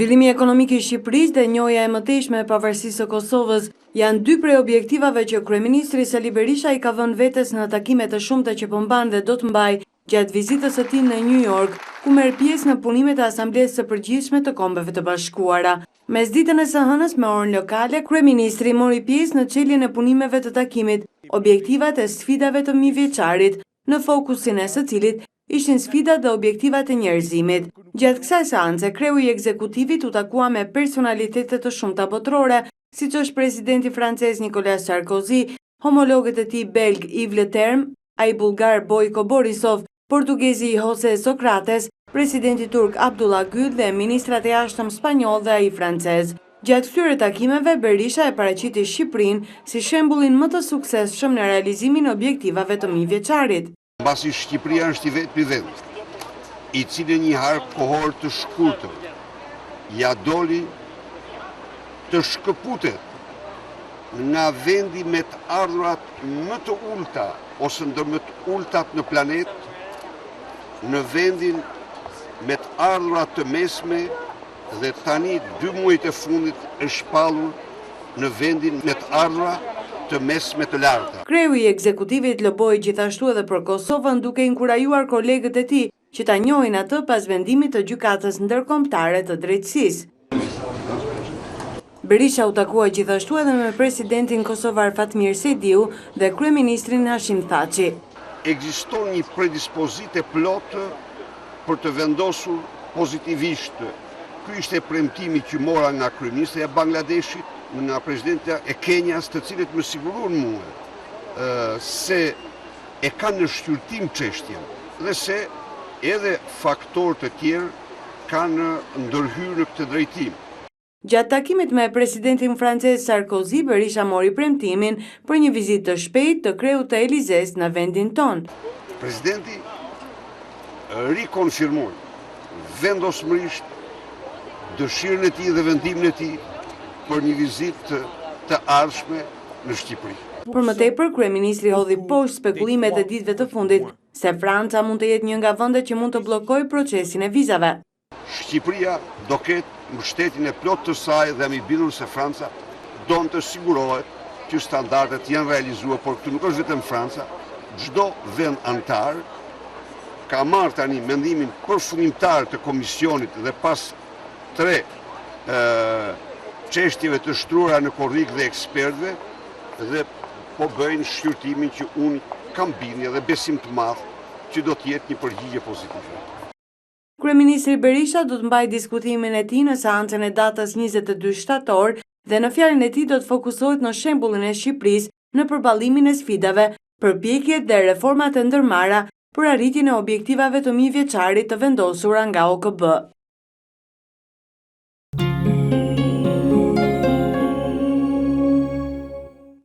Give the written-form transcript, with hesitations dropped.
Zhvillimi ekonomik i Shqipërisë dhe njohja e mëtejshme e pavarësisë së Kosovës janë dy prej objektivave që kryeministri Sali Berisha i ka vënë vetes në takime të shumta që po mban dhe do të mbajë gjatë vizitës së tij në New York, ku merr pjesë në punimet e Asamblesë së Përgjithshme të Kombeve të Bashkuara. Mesditën e së hënës me orën lokale, kryeministri mori pjesë në çeljen e punimeve të takimit, objektivat e sfidave të mijëvjeçarit, në fokusin e së cilit ishin sfidat dhe objektivat e njerëzimit. Gjatë kësaj seance, kreu i ekzekutivit u takua me personalitete të shumta botërore, siç është presidenti francez Nicolas Sarkozy, homologët e tij belg Yves Le Terme, ai bullgar Bojko Borisov, portugezi Jose Sokrates, presidenti turk Abdullah Gül dhe ministrat e jashtëm spanjoll dhe ai francez. Gjatë këtyre takimeve, Berisha e paraqiti Shqipërinë si shembullin më të suksesshëm në realizimin e objektivave të mijëvjeçarit. Mbasi Shqipëria është i vetmi vend, i cili një harë kohor të shkurtër, ja doli të shkëputet nga vendi me të ardhurat më të ulta, ose ndër më të ultat në planet, në vendin me të ardhurat të mesme dhe tani 2 muajt e fundit është shpallur në vendin me të ardhurat të mesme të larta. Kreu i ekzekutivit lëboi gjithashtu edhe për Kosovën, duke inkurajuar kolegët e tij që ta njohin atë pas vendimit të Gjykatës Ndërkombëtare të Drejtësisë. Berisha u takua gjithashtu edhe me presidentin kosovar Fatmir Sejdiu dhe kryeministrin Hashim Thaçi. Ekziston një predispozitë plotë për të vendosur pozitivisht. Ky ishte premtimi që mora nga kryeministri e Bangladeshit, nga presidenta e Kenjas, të cilët më siguruan mua se e kanë në shqyrtim çështjen dhe se edhe faktorë të tjerë kanë ndërhyrë në këtë drejtim. Gjatë takimit me presidentin francez Sarkozy, Berisha mori premtimin për një vizitë të shpejtë të kreut të Elizes në vendin ton. Presidenti rikonfirmoi vendosmërisht dëshirën e tij dhe vendimin e tij për një vizitë të ardhshme në Shqipëri. Për më tepër, kryeministri hodhi poshtë spekulimet e ditëve të fundit se Franca mund të jetë një nga vendet që mund të bllokojë procesin e vizave. Shqipëria do ketë mbështetjen e plotë të saj dhe jam i bindur se Franca don të sigurohet që standardet janë realizuar, por këtu nuk është vetëm Franca, çdo vend antar ka marrë tani mendimin përfundimtar të komisionit dhe pas 3 çështjeve të shtruara në korrik dhe ekspertëve dhe po bëjnë shqyrtimin që unë kam bindje dhe besim të madh që do të jetë një përgjigje pozitive. Kryeministri Berisha do të mbajë diskutimin e tij në seancën e datës 22 shtator dhe në fjalën e tij do të fokusohet në shembullin e Shqipërisë në përballimin e sfidave, përpjekjet dhe reformat e ndërmarra për arritjen e objektivave të mijëvjeçarit të vendosura nga OKB.